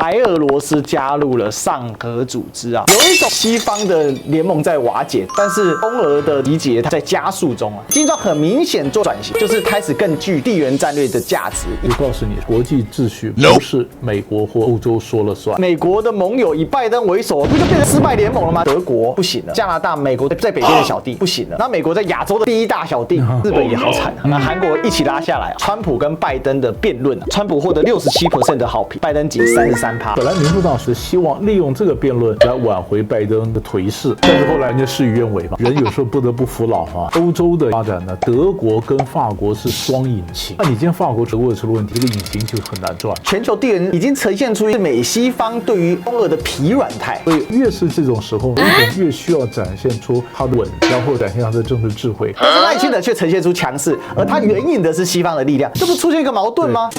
白俄罗斯加入了上合组织啊，有一种西方的联盟在瓦解，但是中俄的集结它在加速中啊。金砖很明显做转型，就是开始更具地缘战略的价值。我告诉你，国际秩序不是美国或欧洲说了算。美国的盟友以拜登为首，不就变成失败联盟了吗？德国不行了，加拿大、美国在北边的小弟不行了，那美国在亚洲的第一大小弟，日本也好惨啊。那韩国一起拉下来，川普跟拜登的辩论啊，川普获得67% 的好评，拜登仅33%。本来民主党是希望利用这个辩论来挽回拜登的颓势，但是后来人家事与愿违嘛，人有时候不得不服老啊。欧洲的发展呢，德国跟法国是双引擎，那你今天法国、德国出了问题，这个引擎就很难转。全球地缘已经呈现出美西方对于中俄的疲软态，所以越是这种时候，日本越需要展现出他的稳，然后展现他的政治智慧。但是赖清德却呈现出强势，而他援引的是西方的力量，这不出现一个矛盾吗？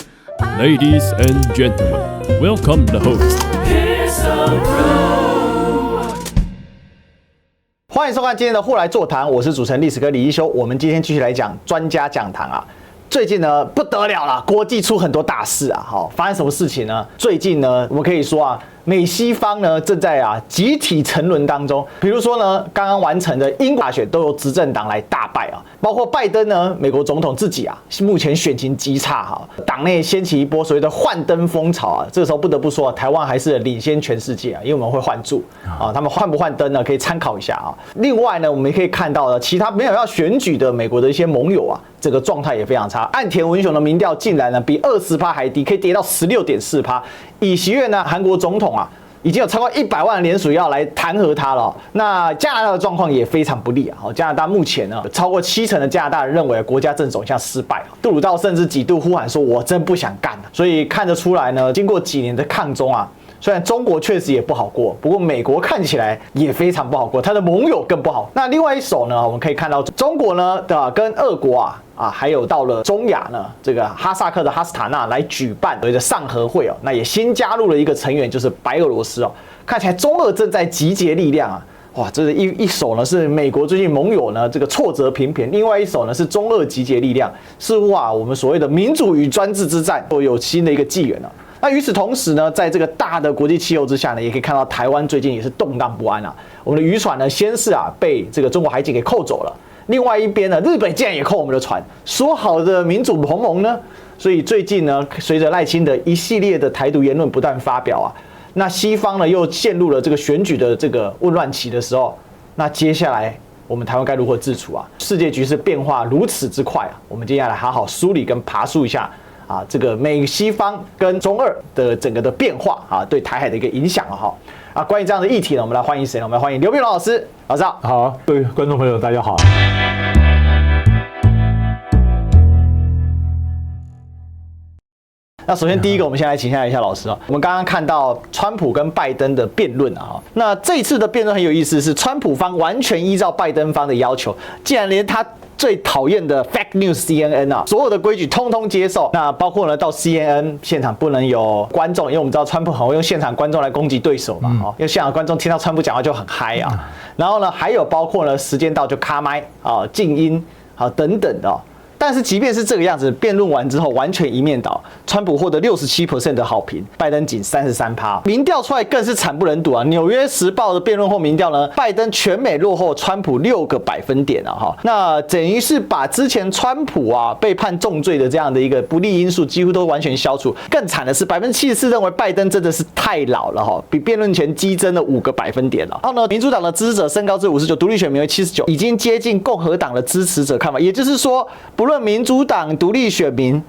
Ladies and gentlemen, welcome the host. 欢迎收看今天的互来座谈，我是主持人历史哥李一修。我们今天继续来讲专家讲堂啊。最近呢不得了了，国际出很多大事啊。好，发生什么事情呢？最近呢，我们可以说啊，美西方呢正在集体沉沦当中。比如说呢，刚刚完成的英国大选都由执政党来大败啊，包括拜登呢，美国总统自己啊，目前选情极差哈，党内掀起一波所谓的换灯风潮啊。这个时候不得不说，台湾还是领先全世界啊，因为我们会换柱啊，他们换不换灯呢，可以参考一下啊。另外呢，我们也可以看到其他没有要选举的美国的一些盟友啊，这个状态也非常差。岸田文雄的民调竟然呢比20%还低，可以跌到16.4%。尹锡悦呢，韩国总统啊，已经有超过100万联署要来弹劾他了。那加拿大的状况也非常不利啊。加拿大目前呢，超过70%的加拿大人认为国家正走向失败啊。杜鲁道甚至几度呼喊说：“我真不想干了。”所以看得出来呢，经过几年的抗中啊。虽然中国确实也不好过，不过美国看起来也非常不好过，他的盟友更不好。那另外一手呢，我们可以看到中国呢，跟俄国还有到了中亚呢，这个哈萨克的哈斯塔纳来举办所谓的上合会哦，那也新加入了一个成员，就是白俄罗斯哦。看起来中俄正在集结力量啊。哇，这是一手呢是美国最近盟友呢这个挫折频频，另外一手呢是中俄集结力量，似乎我们所谓的民主与专制之战都有新的一个纪元了。那与此同时呢，在这个大的国际气候之下呢，也可以看到台湾最近也是动荡不安啊。我们的渔船呢，先是被这个中国海警给扣走了，另外一边呢，日本竟然也扣我们的船。说好的民主同盟呢？所以最近呢，随着赖清德一系列的台独言论不断发表啊，那西方呢又陷入了这个选举的这个混乱期的时候，那接下来我们台湾该如何自处啊？世界局势变化如此之快啊，我们接下来好好梳理跟爬梳一下。这个美西方跟中俄的整个的变化对台海的一个影响关于这样的议题呢，我们来欢迎谁呢？我们来欢迎刘必荣老师，老师好。好，各位观众朋友，大家好。那首先第一个，我们先来请教一下老师我们刚刚看到川普跟拜登的辩论那这一次的辩论很有意思，是川普方完全依照拜登方的要求，竟然连他最讨厌的 fake news CNN 所有的规矩通通接受。那包括呢，到 CNN 现场不能有观众，因为我们知道川普很会用现场观众来攻击对手嘛，因为现场观众听到川普讲话就很嗨然后呢，还有包括呢，时间到就卡麦静音等等的但是即便是这个样子，辩论完之后完全一面倒，川普获得67% 的好评，拜登仅33%。民调出来更是惨不忍睹啊！纽约时报的辩论后民调呢，拜登全美落后川普6个百分点那等于是把之前川普被判重罪的这样的一个不利因素几乎都完全消除。更惨的是74%认为拜登真的是太老了比辩论前激增了5个百分点了。然后呢，民主党的支持者升高至59%，独立选民为79%，已经接近共和党的支持者看法。也就是说，不论民主党、独立选民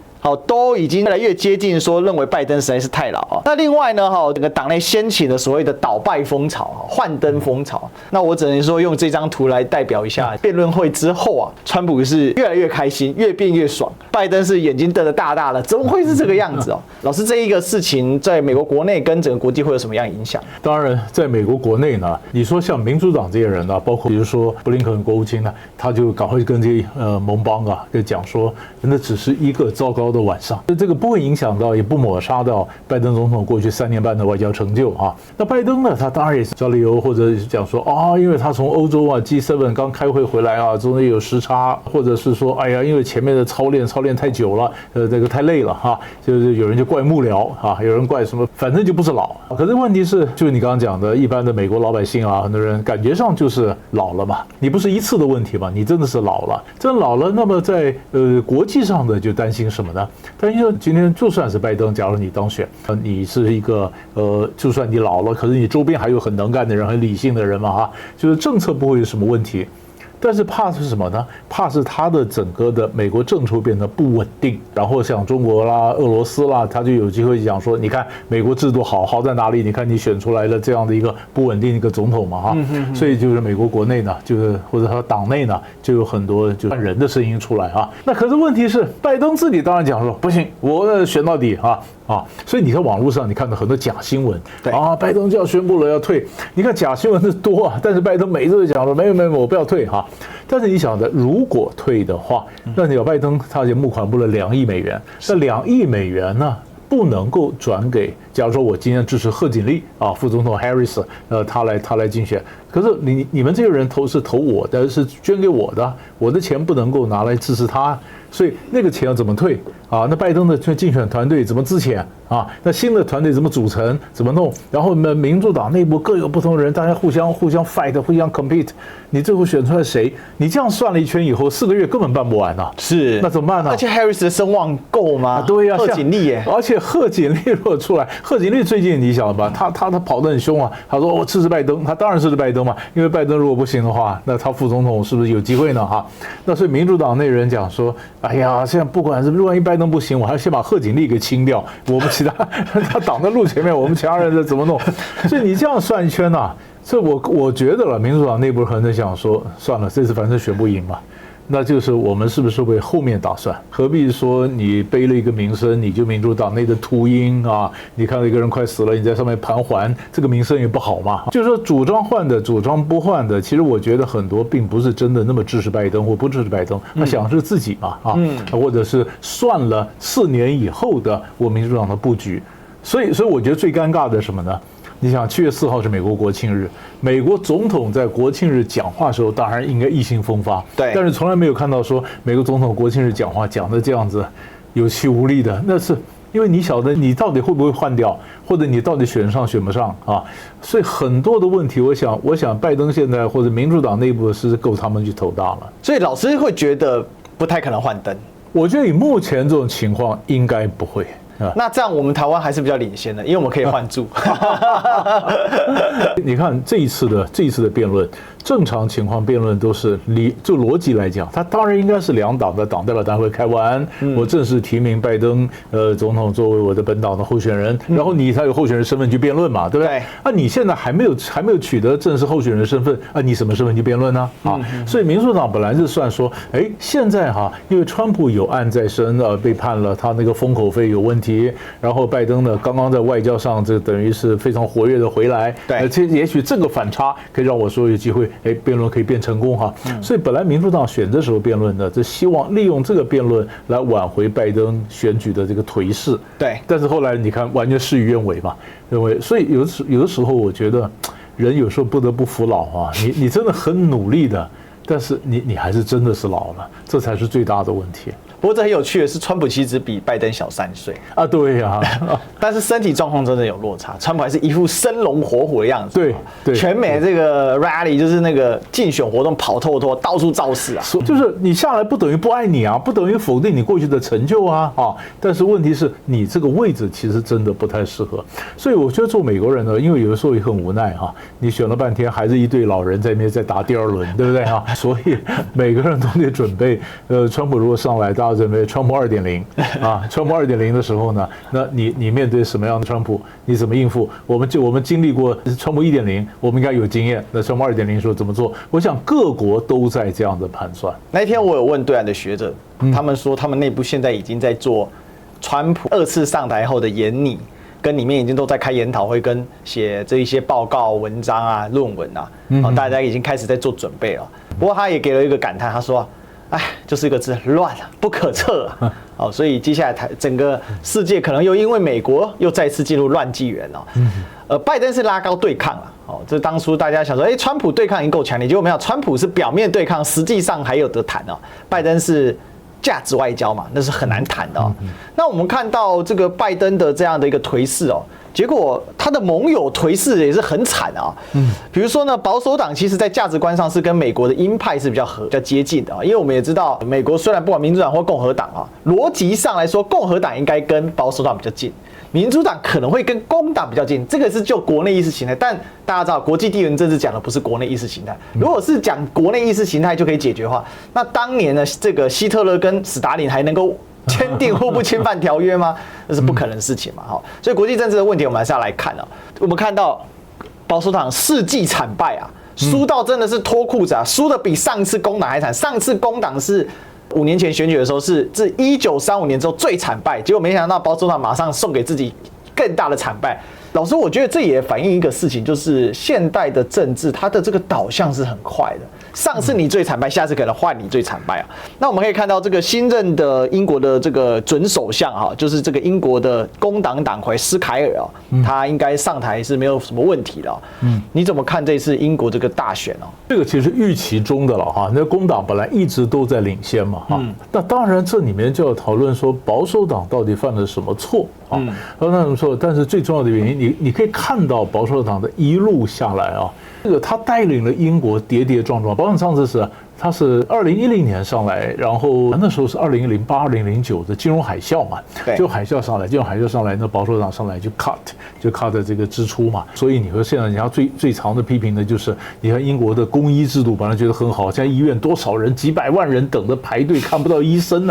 都已经越来越接近说认为拜登实在是太老那另外呢整个党内掀起了所谓的倒拜风潮、换灯风潮。那我只能说用这张图来代表一下辩论会之后川普是越来越开心，越变越爽，拜登是眼睛瞪得大大的，怎么会是这个样子老师，这一个事情在美国国内跟整个国际会有什么样影响？当然，在美国国内呢，你说像民主党这些人包括比如说布林肯国务卿呢，他就赶快跟这些盟邦就讲说，那只是一个糟糕的的晚上，这个不会影响到，也不抹杀到拜登总统过去3年半的外交成就啊。那拜登呢，他当然也是找理由，或者讲说啊，因为他从欧洲啊 G7 刚开会回来啊，中间有时差，或者是说，哎呀，因为前面的操练太久了，这个太累了哈，就是有人就怪幕僚啊，有人怪什么，反正就不是老。可是问题是，就是你刚刚讲的，一般的美国老百姓啊，很多人感觉上就是老了嘛，你不是一次的问题嘛，你真的是老了，真老了，那么在国际上的就担心什么呢？担心今天就算是拜登，假如你当选，你是一个就算你老了，可是你周边还有很能干的人、很理性的人嘛哈，就是政策不会有什么问题。但是怕是什么呢？怕是他的整个的美国政策变得不稳定，然后像中国啦、俄罗斯啦，他就有机会讲说，你看美国制度好在哪里？你看你选出来了这样的一个不稳定的一个总统嘛哈，所以就是美国国内呢，就是或者他党内呢，就有很多就换人的声音出来啊。那可是问题是，拜登自己当然讲说不行，我选到底啊，所以你在网络上你看到很多假新闻，啊，拜登就要宣布了要退，你看假新闻是多啊，但是拜登每一次都讲说没有，我不要退哈。但是你想的，如果退的话，那你拜登他也募款了2亿美元，那2亿美元呢，不能够转给，假如说我今天支持贺锦丽啊，副总统 Harris，他来竞选，可是你们这些人是投我的，是捐给我的，我的钱不能够拿来支持他，所以那个钱要怎么退啊？那拜登的竞选团队怎么资遣啊？那新的团队怎么组成？怎么弄？然后民主党内部各有不同的人，大家互相 fight， 互相 compete， 你最后选出来谁？你这样算了一圈以后，4个月根本办不完啊！是，那怎么办呢？而且 Harris 的声望够吗？对呀，贺锦丽耶，而且贺锦丽如果出来，贺锦丽最近你想吧，他跑得很凶啊，他说我支持拜登，他当然支持拜登嘛，因为拜登如果不行的话，那他副总统是不是有机会呢？哈，那所以民主党内人讲说，哎呀，现在不管是万一拜登不行，我还要先把贺锦丽给清掉，我们其他挡在路前面，我们其他人怎么弄？所以你这样算一圈呐，这我觉得了，民主党内部可能想说，算了，这次反正选不赢嘛。那就是我们是不是为后面打算？何必说你背了一个名声，你就民主党内的秃鹰啊？你看到一个人快死了，你在上面盘桓，这个名声也不好嘛。就是说主张换的，主张不换的，其实我觉得很多并不是真的那么支持拜登或不支持拜登，他想的是自己嘛或者是算了4年以后的我民主党的布局。所以我觉得最尴尬的是什么呢？你想7月4号是美国国庆日，美国总统在国庆日讲话的时候，当然应该意气风发，对，但是从来没有看到说美国总统国庆日讲话讲的这样子有气无力的，那是因为你晓得你到底会不会换掉，或者你到底选上选不上啊？所以很多的问题，我想拜登现在或者民主党内部是够他们去头大了。所以老师会觉得不太可能换登。我觉得以目前这种情况应该不会。那这样我们台湾还是比较领先的，因为我们可以换住。你看这一次的辩论，正常情况辩论都是就逻辑来讲，他当然应该是2党的党代表大会开完，我正式提名拜登总统作为我的本党的候选人，然后你才有候选人身份去辩论嘛，对不对？啊，你现在还没有取得正式候选人身份啊，你什么身份去辩论呢？啊，所以民主党本来是算说，哎，现在因为川普有案在身，被判了他那个封口费有问题。然后拜登呢，刚刚在外交上这等于是非常活跃的回来，对，也许这个反差可以让我说有机会，辩论可以变成功哈。所以本来民主党选这时候辩论的，就希望利用这个辩论来挽回拜登选举的这个颓势，对。但是后来你看，完全事与愿违嘛，认为，所以有的时候我觉得人有时候不得不服老啊，你真的很努力的，但是你还是真的是老了，这才是最大的问题。不过这很有趣的是，川普其实只比拜登小3岁啊，对呀，但是身体状况真的有落差。川普还是一副生龙活虎的样子，对，全美这个 rally 就是那个竞选活动跑透透，到处造势啊。就是你下来不等于不爱你啊，不等于否定你过去的成就啊，但是问题是你这个位置其实真的不太适合。所以我觉得做美国人呢，因为有的时候也很无奈你选了半天还是一堆老人在那边在打第2轮，对不对所以每个人都得准备，川普如果上来，大家准备川普2.0川普2.0的时候呢，那你面对什么样的川普，你怎么应付？我们经历过川普1.0，我们应该有经验。那川普2.0说怎么做？我想各国都在这样的盘算。那一天我有问对岸的学者，他们说他们内部现在已经在做川普2次上台后的研拟，跟里面已经都在开研讨会，跟写这一些报告、文章啊、论文啊，大家已经开始在做准备了。不过他也给了一个感叹，他说就是一个字，乱啊，不可测啊。好，所以接下来整个世界可能又因为美国又再次进入乱纪元了。拜登是拉高对抗了。这当初大家想说，川普对抗已经够强烈，结果没有，川普是表面对抗，实际上还有得谈哦。拜登是价值外交嘛，那是很难谈的。那我们看到这个拜登的这样的一个颓势结果他的盟友颓势也是很惨啊。比如说呢，保守党其实在价值观上是跟美国的鹰派是比较接近的因为我们也知道，美国虽然不管民主党或共和党逻辑上来说，共和党应该跟保守党比较近，民主党可能会跟工党比较近，这个是就国内意识形态。但大家知道，国际地缘政治讲的不是国内意识形态。如果是讲国内意识形态就可以解决的话，那当年的这个希特勒跟史达林还能够签订互不侵犯条约吗？那是不可能的事情嘛。所以国际政治的问题我们还是要来看我们看到保守党世纪惨败输到真的是脱裤子输的比上次工党还惨。上次工党是5年前选举的时候是自1935年之后最惨败，结果没想到保守党马上送给自己更大的惨败。老师，我觉得这也反映一个事情，就是现代的政治它的这个导向是很快的。上次你最惨败，下次可能换你最惨败那我们可以看到，这个新任的英国的这个准首相就是这个英国的工党党魁施凯尔他应该上台是没有什么问题的你怎么看这次英国这个大选这个其实预期中的了那工党本来一直都在领先嘛那当然这里面就要讨论说保守党到底犯了什么错那什么错？但是最重要的原因，你可以看到保守党的一路下来这个他带领了英国跌跌撞撞，包括上次他是2010年上来，然后那时候是2008、2009的金融海啸嘛，就海啸上来，金融海啸上来，那保守党上来就 cut 这个支出嘛，所以你和现在人家最常的批评的就是，你看英国的公医制度本来觉得很好，现在医院多少人几百万人等着排队看不到医生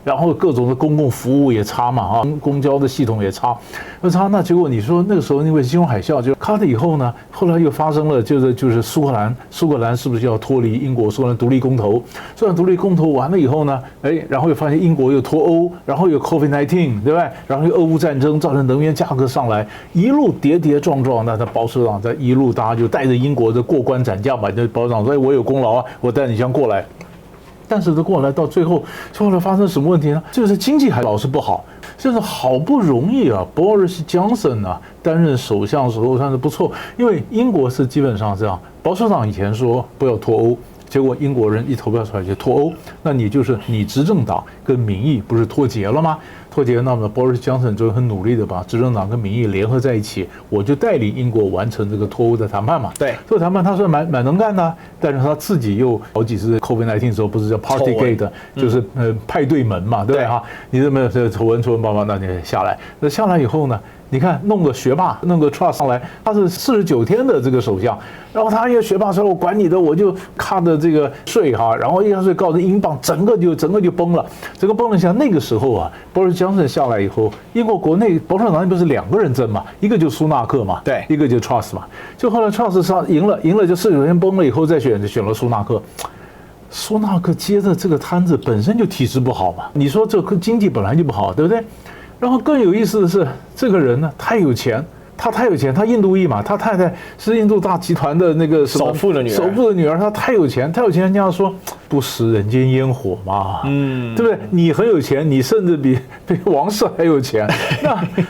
然后各种的公共服务也差嘛公交的系统也差，那结果你说那个时候因为金融海啸就 cut 以后呢，后来又发生了就是苏格兰是不是要脱离英国？苏格兰独立公投，苏格兰独立公投完了以后呢，然后又发现英国又脱欧，然后有 COVID-19， 对不对？然后又俄乌战争造成能源价格上来，一路跌跌撞撞。那保守党在一路大家就带着英国的过关斩将嘛，就保守党说我有功劳我带你先过来。但是这过来到最后发生什么问题呢？就是经济还老是不好，就是好不容易Boris Johnson 担任首相的时候算是不错，因为英国是基本上这样，保守党以前说不要脱欧。结果英国人一投票出来就脱欧，那你执政党跟民意不是脱节了吗？脱节，那么 Boris Johnson 就很努力的把执政党跟民意联合在一起，我就带领英国完成这个脱欧的谈判嘛。对，这个谈判他说蛮能干的，但是他自己又好几次 COVID-19 的时候不是叫 Partygate， 就是派对门嘛，对不对你这么丑闻爸爸，那你下来，那下来以后呢？你看，弄个学霸，弄个 Truss 上来，他是49天的这个首相，然后他一个学霸说，我管你的，我就卡的这个税然后一下税告诉英镑，整个就崩了，像那个时候Boris Johnson 下来以后，英国国内保守党不是2个人争嘛，一个就苏纳克嘛，对，一个就 Truss 嘛，就后来 Truss 上赢了就49天崩了以后再选了苏纳克。苏纳克接着这个摊子本身就体质不好嘛，你说这个经济本来就不好，对不对？然后更有意思的是，这个人呢太有钱，他印度裔嘛，他太太是印度大集团的那个首富的女儿，他太有钱，人家说不食人间烟火嘛，对不对？你很有钱，你甚至比王室还有钱，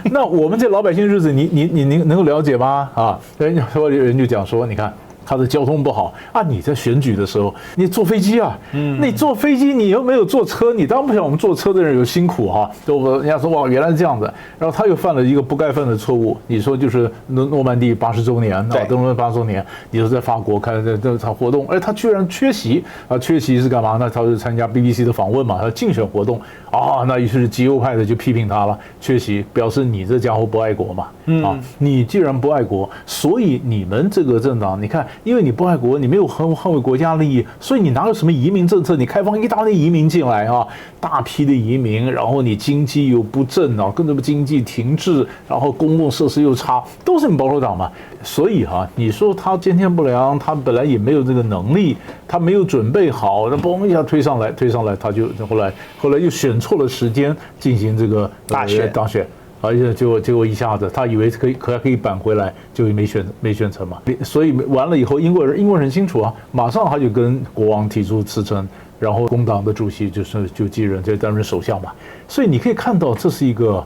那我们这老百姓日子，你能够了解吗？人就讲说，你看。他的交通不好你在选举的时候，你坐飞机你坐飞机你又没有坐车，你当然不晓得我们坐车的人有辛苦人家说哇原来是这样子，然后他又犯了一个不该犯的错误，你说就是诺曼底80周年登陆80周年，你说在法国开这场活动，他居然缺席缺席是干嘛呢？他是参加 BBC 的访问嘛，他竞选活动那于是极右派的就批评他了，缺席表示你这家伙不爱国嘛你既然不爱国，所以你们这个政党，你看。因为你不爱国，你没有捍卫国家利益，所以你哪有什么移民政策？你开放一大堆移民进来大批的移民，然后你经济又不振跟着经济停滞，然后公共设施又差，都是你保守党嘛。所以你说他监天不良，他本来也没有这个能力，他没有准备好，那嘣一下推上来，他就后来又选错了时间进行这个大选。而且结果一下子，他以为可以扳回来，就没选成嘛。所以完了以后，英国人很清楚马上他就跟国王提出辞呈，然后工党的主席就继任，就担任首相嘛。所以你可以看到，这是一个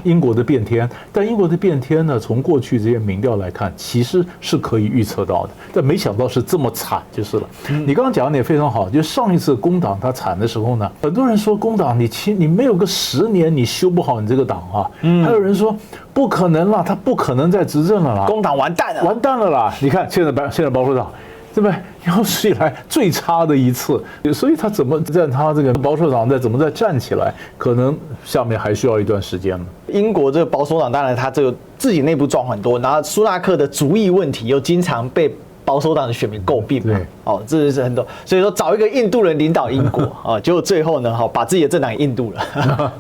英国的变天。但英国的变天呢，从过去这些民调来看，其实是可以预测到的，但没想到是这么惨就是了。你刚刚讲的也非常好，就上一次工党它惨的时候呢，很多人说工党你没有个10年你修不好你这个党啊，还有人说不可能啦，他不可能再执政了啦，工党完蛋了，完蛋了啦！你看现在保守党。对不对？有史以来最差的一次，所以他怎么在他这个保守党怎么再站起来，可能下面还需要一段时间呢。英国这个保守党当然他这个自己内部状况很多，然后苏纳克的族裔问题又经常被保守党的选民诟病嘛，这是很多，所以说找一个印度人领导英国啊，结果最后呢，把自己的政党给印度了。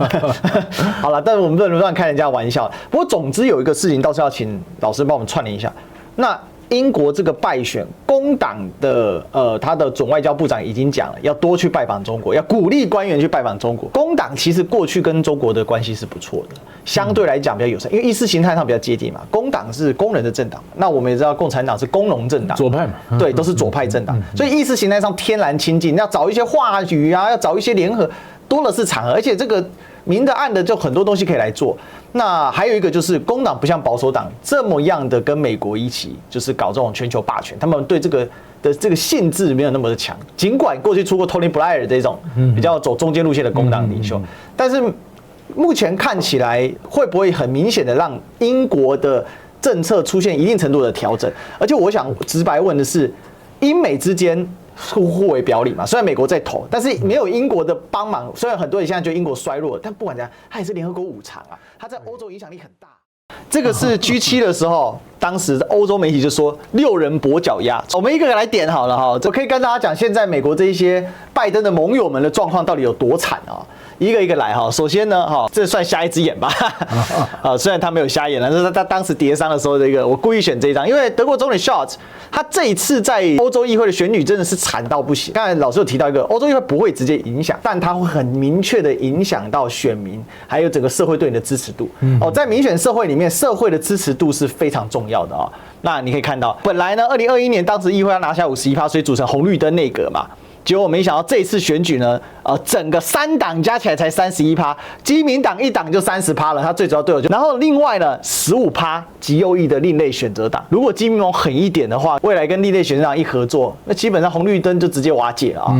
好了，但是我们不能乱开人家玩笑。不过总之有一个事情倒是要请老师帮我们串联一下，那。英国这个败选，工党的他的总外交部长已经讲了，要多去拜访中国，要鼓励官员去拜访中国。工党其实过去跟中国的关系是不错的，相对来讲比较友善，因为意识形态上比较接近嘛。工党是工人的政党，那我们也知道共产党是工农政党，左派嘛，对，都是左派政党，所以意识形态上天然亲近。要找一些话语啊，要找一些联合，多的是场合，而且这个明的暗的就很多东西可以来做。那还有一个就是工党不像保守党这么样的跟美国一起就是搞这种全球霸权，他们对这个的这个性质没有那么的强。尽管过去出过 Tony Blair 这种比较走中间路线的工党领袖，但是目前看起来会不会很明显的让英国的政策出现一定程度的调整？而且我想直白问的是，英美之间互为表里嘛，虽然美国在投，但是没有英国的帮忙。虽然很多人现在觉得英国衰弱，但不管怎样，它也是联合国5常啊，它在欧洲影响力很大。这个是 G7 的时候，当时欧洲媒体就说6人跛脚鸭。我们一个个来点好了哈，我可以跟大家讲，现在美国这一些拜登的盟友们的状况到底有多惨啊？一个一个来哈。首先呢，这算瞎一只眼吧。虽然他没有瞎眼了，但是他当时跌伤的时候，我故意选这一张，因为德国总理 Scholz 他这一次在欧洲议会的选举真的是惨到不行。刚才老师有提到一个，欧洲议会不会直接影响，但它会很明确的影响到选民，还有整个社会对你的支持度。在民选社会里面，社会的支持度是非常重要的啊。那你可以看到，本来呢，2021年当时议会要拿下51%，所以组成红绿灯内阁嘛。结果我没想到这一次选举呢，整个3党加起来才31%，基民党1党就30%了，他最主要对手就。然后另外呢，15%极右翼的另类选择党，如果基民盟狠一点的话，未来跟另类选择党一合作，那基本上红绿灯就直接瓦解了啊。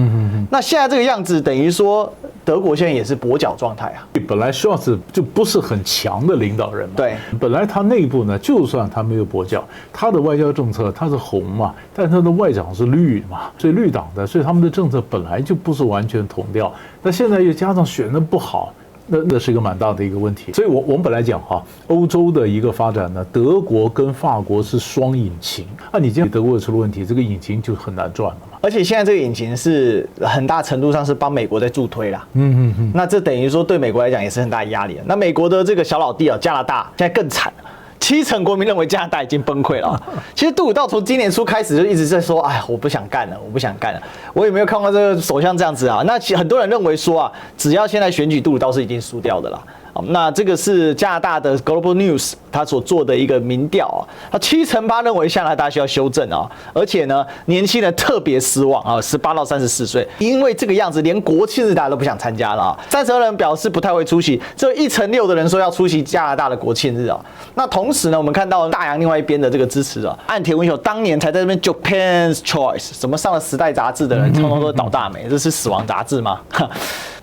那现在这个样子，等于说德国现在也是跛脚状态啊。本来 Scholz 就不是很强的领导人嘛，对，本来他内部呢，就算他没有跛脚，他的外交政策他是红嘛，但他的外长是绿嘛，所以绿党的，所以他们的政策本来就不是完全同调。那现在又加上选得不好，那是一个蛮大的一个问题。所以我们本来讲欧洲的一个发展呢，德国跟法国是双引擎啊，你今天德国出了问题，这个引擎就很难转了嘛。而且现在这个引擎是很大程度上是帮美国在助推啦，那这等于说对美国来讲也是很大的压力。那美国的这个小老弟加拿大现在更惨，70%国民认为加拿大已经崩溃了。其实杜鲁道从今年初开始就一直在说，哎，我不想干了，我不想干了。我也没有看过这个首相这样子啊。那很多人认为说只要现在选举，杜鲁道是已经输掉的啦。那这个是加拿大的 Global News 他所做的一个民调啊，他78%认为加拿大需要修正啊，而且呢，年轻人特别失望啊，18到34岁，因为这个样子，连国庆日大家都不想参加了啊。32人表示不太会出席，只有1/6的人说要出席加拿大的国庆日啊。那同时呢，我们看到大洋另外一边的这个支持岸田文雄当年才在这边 Japan's Choice 什么上了《时代》杂志的人，通通都倒大霉，这是死亡杂志吗？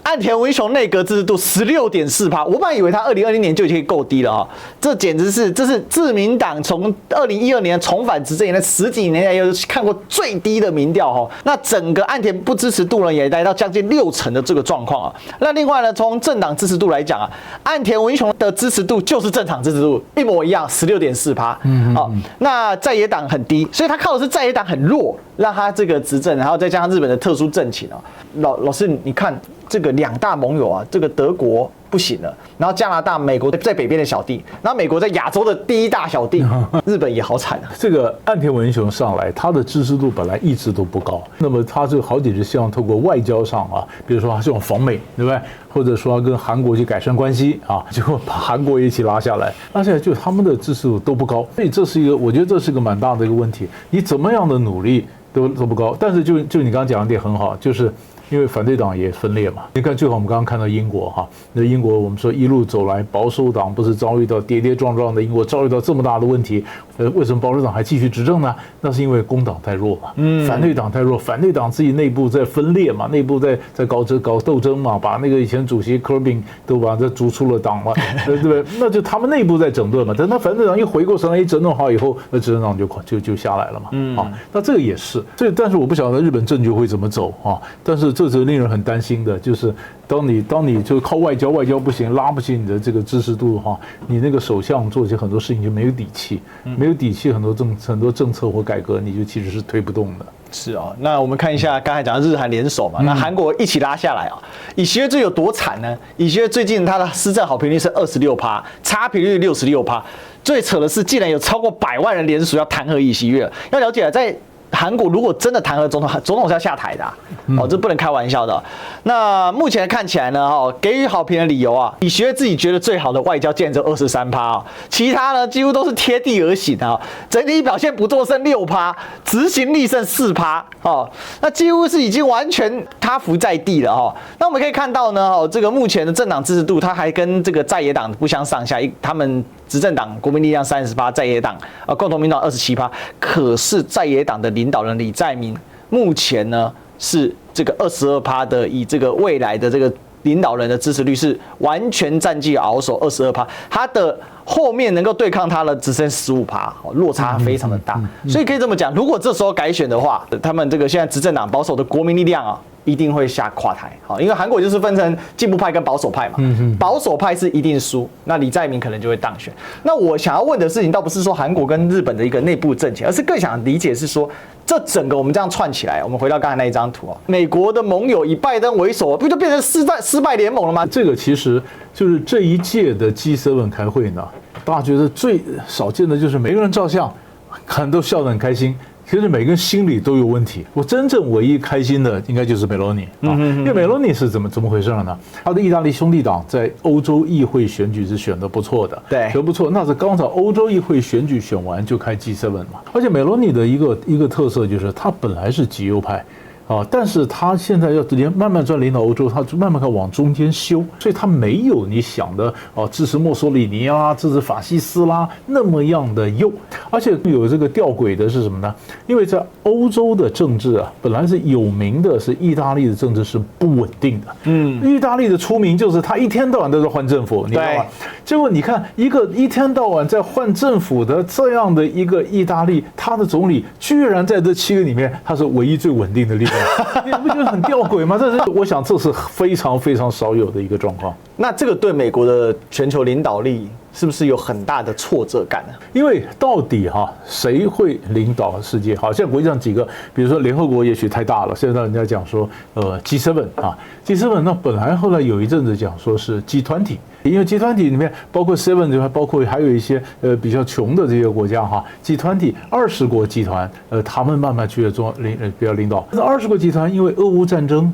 岸田文雄内阁支持度16.4%，我本来以为他2020年就已经够低了这简直是自民党从2012年重返执政以来10几年来有看过最低的民调那整个岸田不支持度呢也来到将近60%的这个状况那另外呢，从政党支持度来讲岸田文雄的支持度就是政党支持度一模一样16.4%，那在野党很低，所以他靠的是在野党很弱，让他这个执政，然后再加上日本的特殊政情老师你看。这个2大盟友这个德国不行了，然后加拿大、美国在北边的小弟，然后美国在亚洲的第1大小弟，日本也好惨这个岸田文雄上来，他的支持度本来一直都不高，那么他就好几次希望透过外交上比如说他希望访美，对不对？或者说跟韩国去改善关系结果把韩国一起拉下来，那现在就他们的支持度都不高，所以这是一个，我觉得这是一个蛮大的一个问题。你怎么样的努力都不高，但是就你刚刚讲的点很好，就是因为反对党也分裂嘛。你看，最好我们刚刚看到英国哈，那英国我们说一路走来，保守党不是遭遇到跌跌撞撞的英国遭遇到这么大的问题，为什么保守党还继续执政呢？那是因为工党太弱嘛，反对党太弱，反对党自己内部在分裂嘛，内部在搞斗争嘛，把那个以前主席 Corbyn 都把这逐出了党嘛，对不对？那就他们内部在整顿嘛。等到反对党一回过神来，一整顿好以后，那执政党就下来了嘛。啊，那这个也是，但是我不晓得日本政局会怎么走啊。但是这是令人很担心的，就是当你就靠外交不行，拉不起你的这个支持度的话，你那个首相做起很多事情就没有底气，没有底气，很多政策或改革你就其实是推不动的。是哦，那我们看一下刚才讲的日韩联手嘛，那韩国一起拉下来啊。尹锡悦最有多惨呢？尹锡悦最近他的施政好评率是26%，差评率66%。最扯的是，竟然有超过100万人联署要弹劾尹锡悦。要了解，在韩国如果真的弹劾总统是要下台的这不能开玩笑的。那目前看起来呢，给予好评的理由啊，尹锡悦自己觉得最好的外交竟然只有23%其他呢几乎都是贴地而行整体表现不错剩6%，执行力剩4%那几乎是已经完全塌伏在地了那我们可以看到呢，这个目前的政党支持度，它还跟这个在野党不相上下，他们执政党国民力量30%，在野党共同民主党27%，可是在野党的领导人李在明目前呢是这个22%的，以这个未来的这个领导人的支持率是完全占据鳌首22%，他的后面能够对抗他的只剩15%，落差非常的大。所以可以这么讲，如果这时候改选的话，他们这个现在执政党保守的国民力量一定会下垮台，因为韩国就是分成进步派跟保守派嘛，保守派是一定输，那李在明可能就会当选。那我想要问的事情，倒不是说韩国跟日本的一个内部政情，而是更想理解是说，这整个我们这样串起来，我们回到刚才那一张图美国的盟友以拜登为首，不就变成失败联盟了吗？这个其实就是这一届的 G7 开会呢，大家觉得最少见的就是每个人照相，看都笑得很开心。其实每个人心里都有问题。我真正唯一开心的应该就是梅洛尼因为梅洛尼是怎么回事呢？他的意大利兄弟党在欧洲议会选举是选得不错的，对，选不错。那是刚才欧洲议会选举选完就开 G7 嘛。而且梅洛尼的一个特色就是他本来是极右派。但是他现在要慢慢转领导欧洲，他慢慢往中间修，所以他没有你想的支持墨索里尼啊，支持法西斯啦那么样的右。而且有这个吊诡的是什么呢？因为在欧洲的政治本来是有名的是意大利的政治是不稳定的。意大利的出名就是他一天到晚都在换政府，你知道吗？结果你看一个一天到晚在换政府的这样的一个意大利，他的总理居然在这7个里面，他是唯一最稳定的力量。你不觉得很吊诡吗？我想这是非常非常少有的一个状况。那这个对美国的全球领导力是不是有很大的挫折感呢？因为到底谁会领导世界？好，现在国际上几个，比如说联合国也许太大了，现在人家讲说G7 G7 那本来后来有一阵子讲说是集团体。因为集团体里面包括 7， 包括还有一些比较穷的这些国家集团体20国集团，他们慢慢去做比较领导。那20国集团因为俄乌战争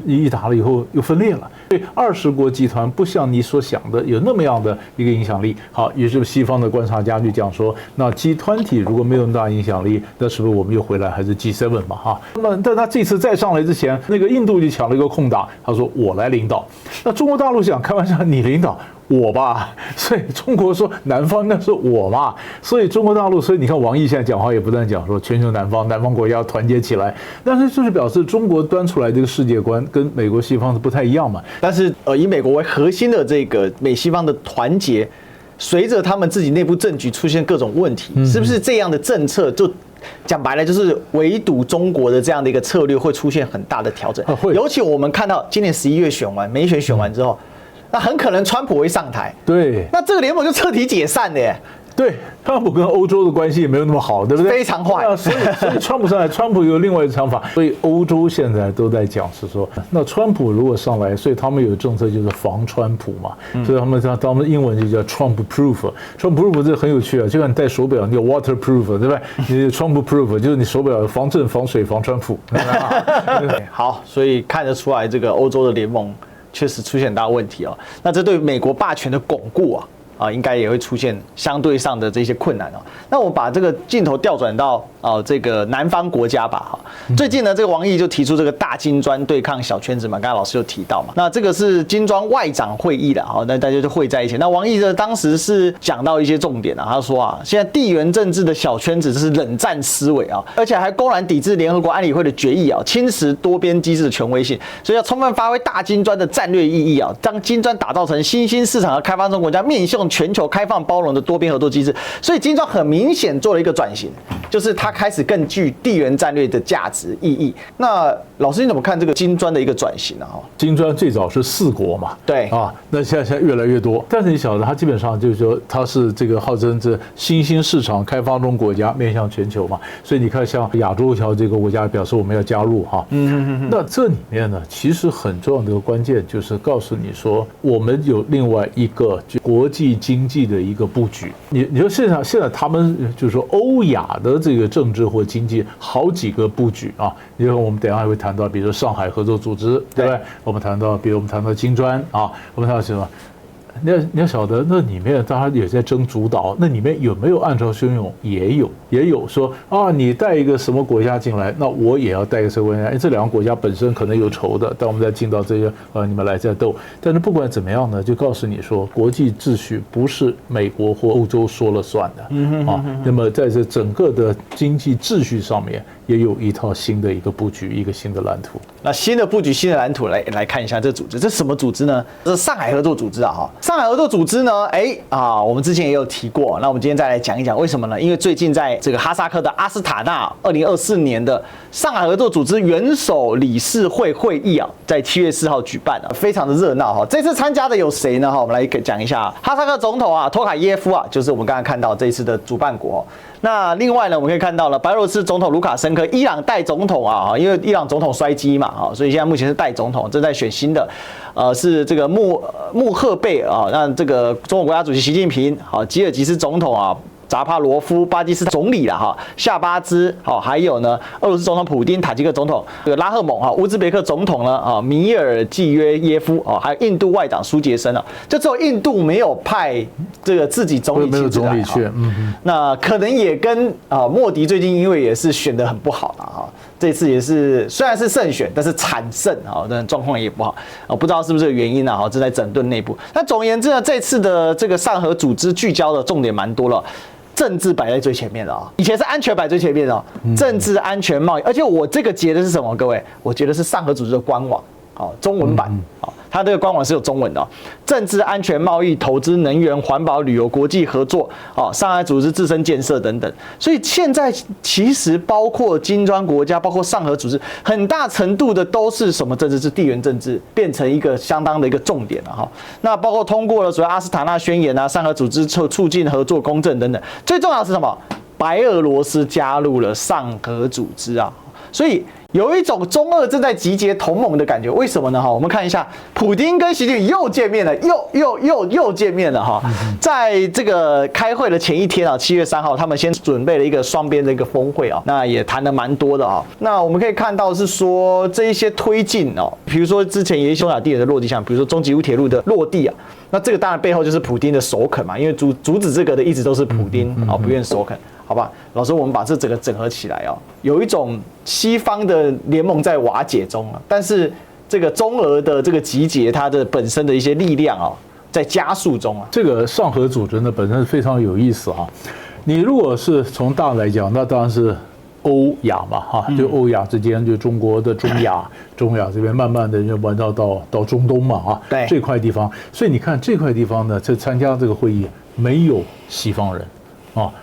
一打了以后又分裂了，所以20国集团不像你所想的有那么样的一个影响力。好，于是西方的观察家就讲说，那集团体如果没有那么大影响力，那是不是我们又回来还是 G7 嘛那么但他这次再上来之前，那个印度就抢了一个空档，他说我来领导。那中国大陆想开玩笑，你领导我吧，所以中国说南方那是我嘛，所以中国大陆，所以你看王毅现在讲话也不断讲说全球南方国家要团结起来，但是就是表示中国端出来这个世界观跟美国西方是不太一样嘛。但是以美国为核心的这个美西方的团结，随着他们自己内部政局出现各种问题，是不是这样的政策就讲白了就是围堵中国的这样的一个策略会出现很大的调整？尤其我们看到今年11月选完美选选完之后，那很可能川普会上台，对，那这个联盟就彻底解散的耶。对，川普跟欧洲的关系也没有那么好，对不对？非常坏。所以川普上来，川普有另外一个想法，所以欧洲现在都在讲是说，那川普如果上来，所以他们有政策就是防川普嘛，所以他们英文就叫 Trump proof。Trump proof 这很有趣就像你戴手表，你有 waterproof， 对不对？你 Trump proof 就是你手表防震、防水、防川普。好，所以看得出来这个欧洲的联盟确实出现很大问题那这对美国霸权的巩固啊，应该也会出现相对上的这些困难哦。那我把这个镜头调转到这个南方国家吧哈。最近呢，这个王毅就提出这个大金砖对抗小圈子嘛，刚才老师有提到嘛。那这个是金砖外长会议了，好，那大家就会在一起。那王毅呢，当时是讲到一些重点啊，他说啊，现在地缘政治的小圈子这是冷战思维啊，而且还公然抵制联合国安理会的决议啊，侵蚀多边机制的权威性，所以要充分发挥大金砖的战略意义啊，将金砖打造成新兴市场和开发中国家面向全球开放包容的多边合作机制。所以金砖很明显做了一个转型，就是它开始更具地缘战略的价值意义。那老师你怎么看这个金砖的一个转型呢？金砖最早是4国嘛，对啊，那现在越来越多，但是你晓得，它基本上就是说它是这个号称这新兴市场开发中国家面向全球嘛，所以你看像亚洲条这个国家表示我们要加入哈，那这里面呢，其实很重要的一个关键就是告诉你说，我们有另外一个国际经济的一个布局。你说现在他们就是说欧亚的这个政治或经济好几个布局啊，因为我们等一下还会谈到，比如说上海合作组织，对不对？我们谈到，比如我们谈到金砖啊，我们谈到什么？你要晓得，那里面当然也在争主导，那里面有没有暗潮汹涌？也有说啊，你带一个什么国家进来，那我也要带一个什么国家？这两个国家本身可能有仇的，但我们再进到这些你们来再斗。但是不管怎么样呢，就告诉你说，国际秩序不是美国或欧洲说了算的啊。那么在这整个的经济秩序上面，也有一套新的一个布局，一个新的蓝图。那新的布局、新的蓝图来看一下这组织，这是什么组织呢？这是上海合作组织啊！哈，上海合作组织呢，我们之前也有提过，那我们今天再来讲一讲为什么呢？因为最近在这个哈萨克的阿斯塔纳，2024年的上海合作组织元首理事会会议啊，在7月4号举办啊，非常的热闹哈。这次参加的有谁呢？哈，我们来讲一下哈萨克总统啊，托卡耶夫啊，就是我们刚刚看到这一次的主办国。那另外呢，我们可以看到了白俄罗斯总统卢卡申科，伊朗代总统啊，因为伊朗总统衰基嘛，所以现在目前是代总统，正在选新的，是这个穆赫贝啊，那这个中国国家主席习近平，吉尔吉斯总统啊。扎帕罗夫、巴基斯坦总理啦哈，夏巴兹，还有呢，俄罗斯总统普丁、塔吉克总统这个拉赫蒙乌兹别克总统呢米尔季约耶夫还有印度外长苏杰生就只有印度没有派这个自己总理亲自来那可能也跟莫迪最近因为也是选得很不好了哈。这次也是虽然是胜选，但是惨胜但状况也不好不知道是不是这个原因啊？正在整顿内部。那总而言之呢，这次的这个上合组织聚焦的重点蛮多了。政治摆在最前面的以前是安全摆最前面的政治、安全、贸易，而且我这个截的是什么？各位，我觉得是上合组织的官网，中文版它这个官网是有中文的政治、安全、贸易、投资、能源、环保、旅游、国际合作上海组织自身建设等等。所以现在其实包括金砖国家，包括上合组织，很大程度的都是什么政治？是地缘政治变成一个相当的一个重点了那包括通过了所谓阿斯塔纳宣言上合组织促进合作、公正等等。最重要的是什么？白俄罗斯加入了上合组织所以有一种中俄正在集结同盟的感觉。为什么呢？我们看一下，普丁跟习近平又见面了，又见面了在这个开会的前一天7月3号，他们先准备了一个双边的一个峰会那也谈得蛮多的那我们可以看到是说这一些推进比如说之前也是匈牙利人的落地项，比如说中吉乌铁路的落地那这个当然背后就是普丁的首肯嘛，因为阻止这个的一直都是普丁不愿首肯。好吧，老师，我们把这整个整合起来有一种西方的联盟在瓦解中但是这个中俄的这个集结，它的本身的一些力量在加速中这个上合组织呢本身非常有意思你如果是从大来讲，那当然是欧亚嘛就欧亚之间，就中国的中亚这边慢慢的就玩到中东嘛对这块地方，所以你看这块地方呢，在参加这个会议没有西方人。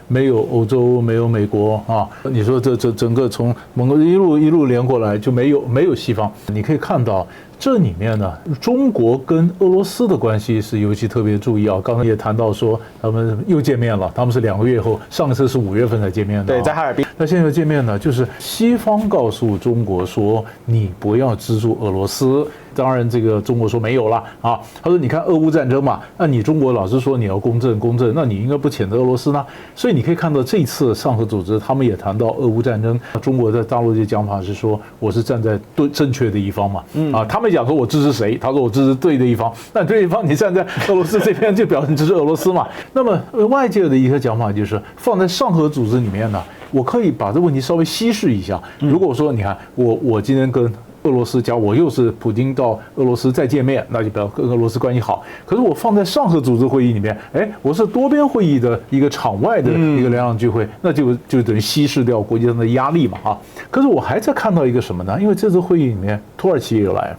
没有欧洲，没有美国你说这整个从蒙古一路连过来就没有西方。你可以看到这里面呢，中国跟俄罗斯的关系是尤其特别注意刚才也谈到说他们又见面了，他们是2个月后，上次是5月份才见面的对，在哈尔滨。那现在见面呢，就是西方告诉中国说，你不要资助俄罗斯，当然这个中国说没有了啊。他说你看俄乌战争嘛，那你中国老是说你要公正，那你应该不谴责俄罗斯呢？所以你可以看到这一次上合组织他们也谈到俄乌战争，中国在大陆的讲法是说我是站在正确的一方嘛，他们讲说我支持谁，他说我支持对的一方，那对的一方你站在俄罗斯这边就表示你支持俄罗斯嘛。那么外界的一个讲法就是放在上合组织里面呢，我可以把这个问题稍微稀释一下。如果说你看我今天跟俄罗斯讲，我又是普京到俄罗斯再见面，那就表示跟俄罗斯关系好。可是我放在上合组织会议里面，我是多边会议的一个场外的一个两党聚会，那就等于稀释掉国际上的压力嘛啊。可是我还在看到一个什么呢？因为这次会议里面土耳其也有来。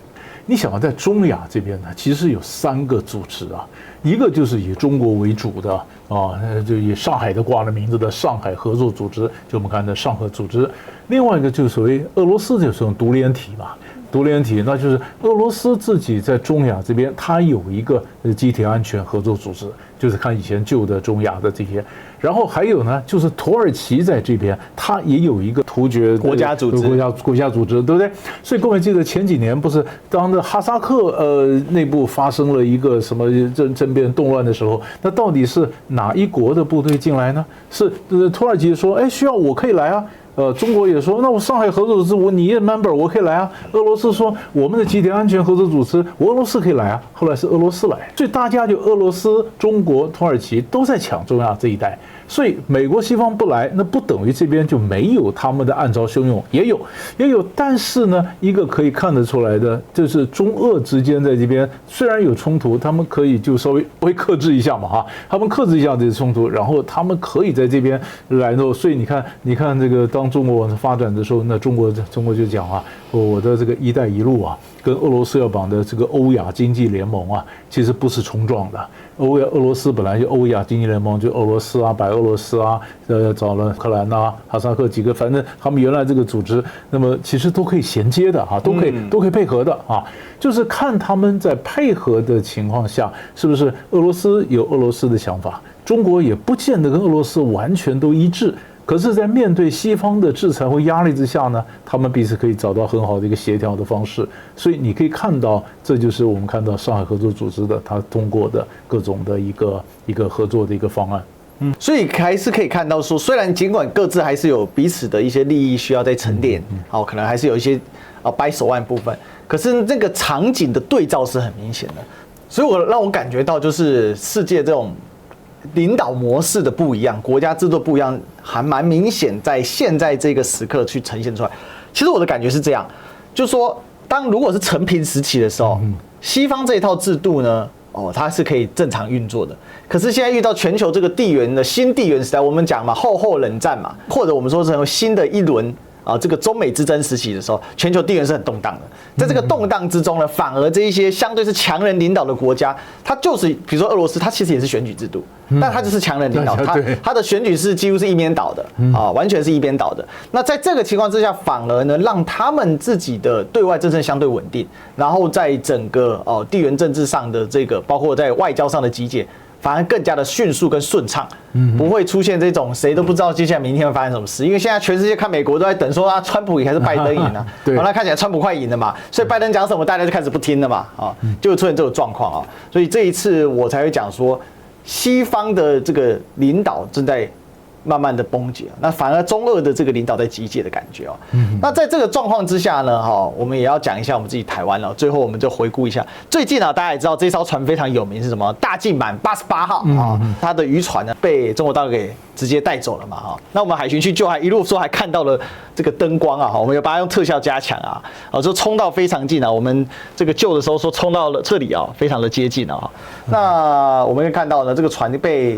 你想要在中亚这边呢，其实有3个组织啊，一个就是以中国为主的啊，就以上海的挂了名字的上海合作组织，就我们看的上合组织；另外一个就是所谓俄罗斯的这种独联体嘛。独联体，那就是俄罗斯自己在中亚这边，它有一个集体安全合作组织，就是看以前旧的中亚的这些。然后还有呢，就是土耳其在这边，它也有一个突厥国家组织，国家组织，对不对？所以各位记得前几年不是当着哈萨克内部发生了一个什么政变动乱的时候，那到底是哪一国的部队进来呢？是土耳其说，需要我可以来啊。中国也说，那我上海合作组织，你也 member， 我可以来啊。俄罗斯说，我们的集体安全合作组织，俄罗斯可以来啊。后来是俄罗斯来，所以大家就俄罗斯、中国、土耳其都在抢中亚这一带。所以美国西方不来，那不等于这边就没有他们的暗潮汹涌，也有，但是呢，一个可以看得出来的，就是中俄之间在这边虽然有冲突，他们可以就稍微克制一下嘛哈，他们克制一下这些冲突，然后他们可以在这边来弄。所以你看这个当中国发展的时候，那中国就讲啊，我的这个“一带一路”啊，跟俄罗斯要绑的这个欧亚经济联盟啊，其实不是冲撞的。俄罗斯本来就欧亚经济联盟，就俄罗斯啊、白俄罗斯啊，找了乌克兰啊、哈萨克几个，反正他们原来这个组织，那么其实都可以衔接的啊，都可以配合的啊，就是看他们在配合的情况下，是不是俄罗斯有俄罗斯的想法，中国也不见得跟俄罗斯完全都一致。可是，在面对西方的制裁或压力之下呢，他们彼此可以找到很好的一个协调的方式。所以你可以看到，这就是我们看到上海合作组织的他通过的各种的一个合作的一个方案。所以还是可以看到说，虽然尽管各自还是有彼此的一些利益需要再沉淀，可能还是有一些掰手腕部分，可是这个场景的对照是很明显的。所以让我感觉到，就是世界这种领导模式的不一样，国家制度不一样，还蛮明显在现在这个时刻去呈现出来。其实我的感觉是这样，就是说，如果是承平时期的时候，西方这一套制度呢，它是可以正常运作的。可是现在遇到全球这个新地缘时代，我们讲嘛，后冷战嘛，或者我们说成新的一轮。这个中美之争时期的时候，全球地缘是很动荡的。在这个动荡之中呢，反而这一些相对是强人领导的国家，它就是比如说俄罗斯，它其实也是选举制度，但它就是强人领导，它的选举是几乎是一边倒的完全是一边倒的。那在这个情况之下，反而呢让他们自己的对外政策相对稳定，然后在整个地缘政治上的这个，包括在外交上的集结。反而更加的迅速跟顺畅，不会出现这种谁都不知道接下来明天会发生什么事。因为现在全世界看美国都在等说川普赢还是拜登赢啊，那看起来川普快赢了嘛，所以拜登讲什么大家就开始不听了嘛，就会出现这种状况啊。所以这一次我才会讲说，西方的这个领导正在慢慢的崩解，那反而中俄的这个领导在集结的感觉那在这个状况之下呢，我们也要讲一下我们自己台湾了。最后我们就回顾一下，最近大家也知道这艘船非常有名是什么？大靖满88号它的渔船呢被中国大陆给直接带走了嘛那我们海巡去救，还一路说还看到了这个灯光我们有把它用特效加强就冲到非常近我们这个救的时候说冲到了这里非常的接近那我们可以看到呢，这个船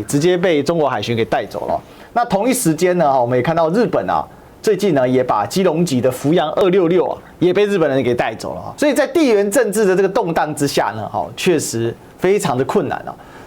直接被中国海巡给带走了。那同一时间呢，我们也看到日本最近呢也把基隆级的福阳266也被日本人给带走了所以在地缘政治的这个动荡之下呢，确实非常的困难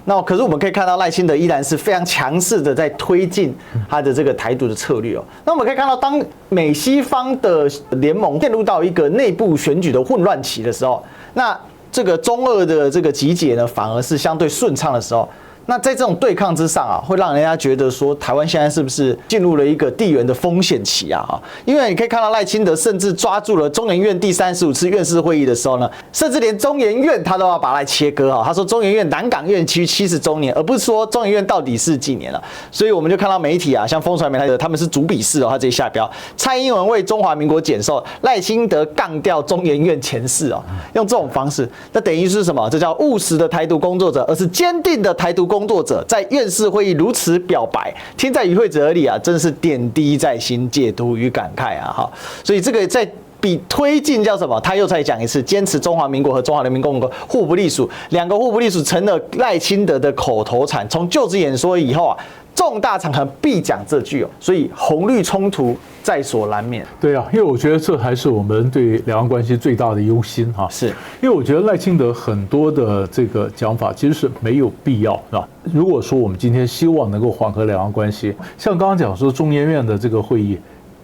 那可是我们可以看到赖清德依然是非常强势的在推进他的这个台独的策略那我们可以看到，当美西方的联盟陷入到一个内部选举的混乱期的时候，那这个中俄的这个集结呢，反而是相对顺畅的时候。那在这种对抗之上啊，会让人家觉得说，台湾现在是不是进入了一个地缘的风险期啊？因为你可以看到赖清德甚至抓住了中研院第35次院士会议的时候呢，甚至连中研院他都要把它切割啊。他说中研院南港院区70周年，而不是说中研院到底是几年了。所以我们就看到媒体啊，像风传媒他们是主笔式哦，他直接下标，蔡英文为中华民国减寿，赖清德杠掉中研院前世哦，用这种方式，那等于是什么？这叫务实的台独工作者，而是坚定的台独工作者，在院士会议如此表白，听在与会者耳里啊，真是点滴在心，解读与感慨啊！哈，所以这个在比推进叫什么？他又再讲一次，坚持中华民国和中华人民共和国互不隶属，两个互不隶属成了赖清德的口头禅。从就职演说以后啊，重大场合必讲这句哦，所以红绿冲突在所难免。对啊，因为我觉得这还是我们对两岸关系最大的忧心哈。是因为我觉得赖清德很多的这个讲法其实是没有必要，是吧？如果说我们今天希望能够缓和两岸关系，像刚刚讲说中研院的这个会议，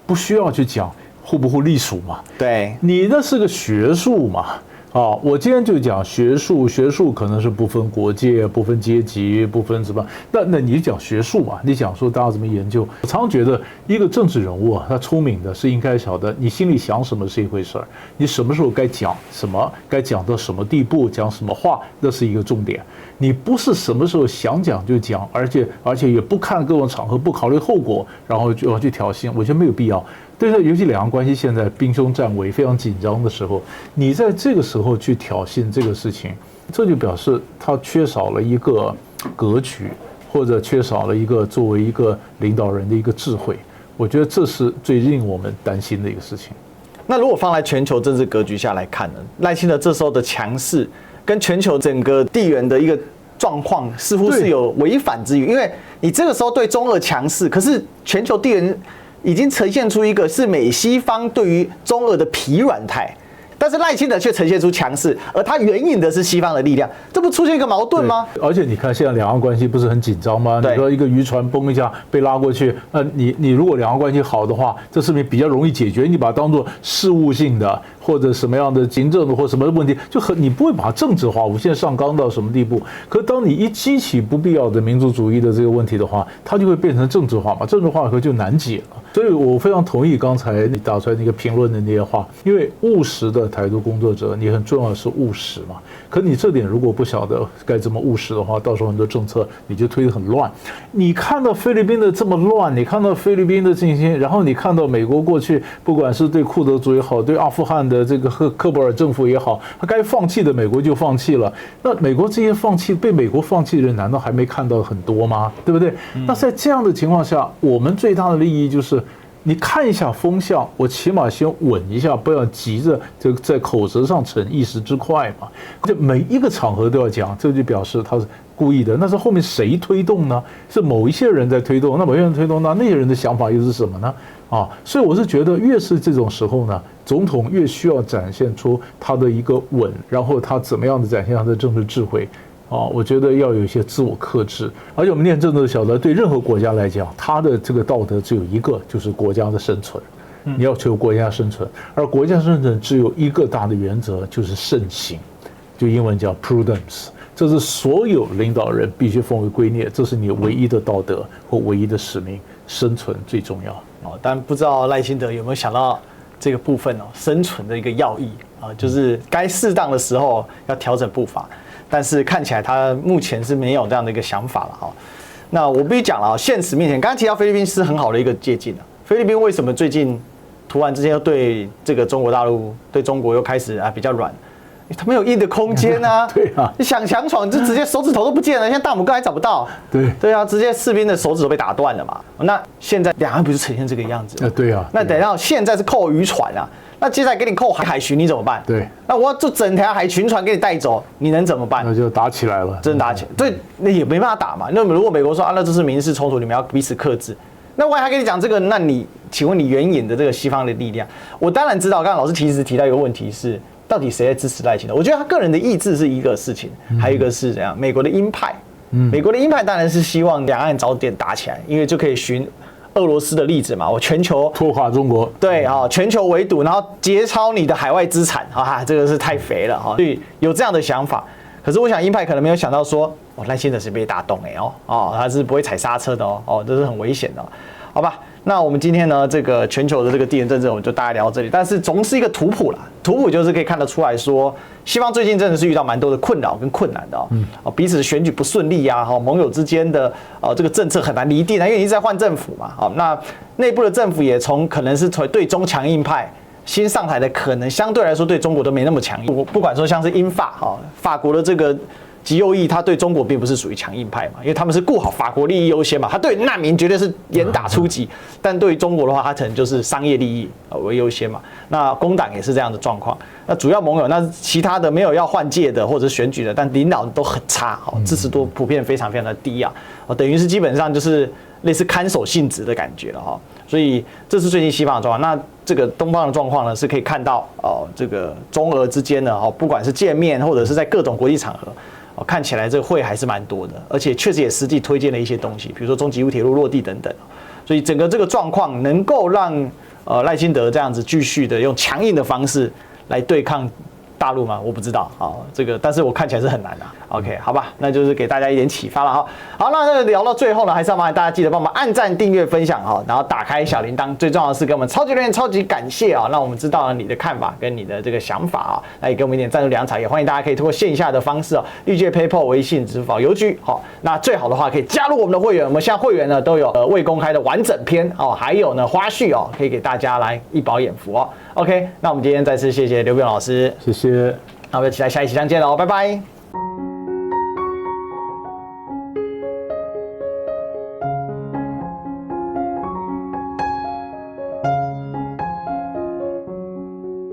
不需要去讲互不互隶属嘛？对，你那是个学术嘛。啊，我今天就讲学术，学术可能是不分国界、不分阶级、不分什么。那你讲学术嘛，你讲说大家怎么研究？我常常觉得一个政治人物啊，他聪明的是应该晓得你心里想什么是一回事儿，你什么时候该讲什么，该讲到什么地步，讲什么话，那是一个重点。你不是什么时候想讲就讲，而且也不看各种场合，不考虑后果，然后就要去挑衅，我觉得没有必要。对，尤其两岸关系现在兵凶战危非常紧张的时候，你在这个时候去挑衅这个事情，这就表示他缺少了一个格局，或者缺少了一个作为一个领导人的一个智慧。我觉得这是最令我们担心的一个事情。那如果放在全球政治格局下来看呢，赖清德这时候的强势，跟全球整个地缘的一个状况似乎是有违反之余，因为你这个时候对中俄强势，可是全球地缘已经呈现出一个是美西方对于中俄的疲软态，但是赖清德却呈现出强势，而他援引的是西方的力量，这不出现一个矛盾吗？而且你看现在两岸关系不是很紧张吗？你说一个渔船崩一下被拉过去，你如果两岸关系好的话，这事情比较容易解决，你把它当作事务性的或者什么样的行政的或什么问题，你不会把它政治化、无限上纲到什么地步。可当你一激起不必要的民族主义的这个问题的话，它就会变成政治化嘛，政治化以后就难解了。所以我非常同意刚才你打出来那个评论的那些话，因为务实的台独工作者，你很重要的是务实嘛。可你这点如果不晓得该怎么务实的话，到时候很多政策你就推得很乱。你看到菲律宾的这么乱，你看到菲律宾的进行，然后你看到美国过去不管是对库德族也好，对阿富汗的这个喀布尔政府也好，他该放弃的美国就放弃了。那美国这些被美国放弃的人，难道还没看到很多吗？对不对？那在这样的情况下，我们最大的利益就是你看一下风向，我起码先稳一下，不要急着就在口舌上逞一时之快嘛。这每一个场合都要讲，这就表示他是故意的。那是后面谁推动呢？是某一些人在推动，那某些人推动，那些人的想法又是什么呢？所以我是觉得，越是这种时候呢，总统越需要展现出他的一个稳，然后他怎么样的展现他的政治智慧。我觉得要有一些自我克制，而且我们念政治晓得，对任何国家来讲，他的这个道德只有一个，就是国家的生存。你要求国家生存，而国家生存只有一个大的原则，就是慎行，就英文叫 prudence。这是所有领导人必须奉为圭臬，这是你唯一的道德或唯一的使命，生存最重要。但不知道赖清德有没有想到这个部分生存的一个要义就是该适当的时候要调整步伐。但是看起来他目前是没有这样的一个想法了那我必须讲了现实面前，刚刚提到菲律宾是很好的一个借鉴菲律宾为什么最近突然之间又对这个中国大陆、对中国又开始比较软？他没有硬的空间啊。对啊，你想强闯就直接手指头都不见了，现在大拇哥还找不到。对啊，直接士兵的手指都被打断了嘛。那现在两岸不是呈现这个样子？对啊。那等到现在是扣渔船那接下来给你扣海巡，你怎么办？对，那我就整条海巡船给你带走，你能怎么办？那就打起来了，真打起来。对，那也没办法打嘛。那如果美国说那这是民事冲突，你们要彼此克制，那万一他跟你讲这个，那你请问你援引的这个西方的力量，我当然知道。刚刚老师其实提到一个问题是，到底谁在支持赖清德？我觉得他个人的意志是一个事情，还有一个是怎样？美国的鹰派，美国的鹰派当然是希望两岸早点打起来，因为就可以循俄罗斯的例子嘛，我全球拖垮中国，对全球围堵，然后劫抄你的海外资产这个是太肥了所以有这样的想法。可是我想鹰派可能没有想到说，赖清德是被打动他是不会踩刹车的这是很危险的，好吧？那我们今天呢，这个全球的这个地缘政治，我们就大概聊到这里。但是总是一个图谱啦，图谱就是可以看得出来说，西方最近真的是遇到蛮多的困扰跟困难的彼此的选举不顺利啊，盟友之间的这个政策很难厘定啊，因为一直在换政府嘛，那内部的政府也从可能是对中强硬派。新上台的可能相对来说对中国都没那么强硬，不管说像是英法法国的这个极右翼，他对中国并不是属于强硬派嘛，因为他们是顾好法国利益优先嘛，他对难民绝对是严打出击，但对于中国的话，他可能就是商业利益为优先嘛。那工党也是这样的状况，那主要盟友，那其他的没有要换届的或者选举的，但领导都很差，支持度普遍非常非常的低啊，等于是基本上就是类似看守性质的感觉了所以这是最近西方的状况。那这个东方的状况呢，是可以看到这个中俄之间呢不管是见面或者是在各种国际场合看起来这个会还是蛮多的，而且确实也实际推荐了一些东西，比如说中极物铁路落地等等。所以整个这个状况能够让赖清德这样子继续的用强硬的方式来对抗大陆吗？我不知道这个，但是我看起来是很难的。OK， 好吧，那就是给大家一点启发了好，那聊到最后呢，还是要麻烦大家记得帮我们按赞、订阅、分享然后打开小铃铛。最重要的是给我们超级留言，超级感谢让我们知道了你的看法跟你的这个想法那也给我们一点赞助凉茶，也欢迎大家可以通过线下的方式绿界 PayPal、微信、支付宝、邮局那最好的话可以加入我们的会员，我们现在会员呢都有未公开的完整篇还有呢花絮可以给大家来一饱眼福OK， 那我们今天再次谢谢刘炳老师，谢谢。那我们就期待下一期相见喽，拜拜。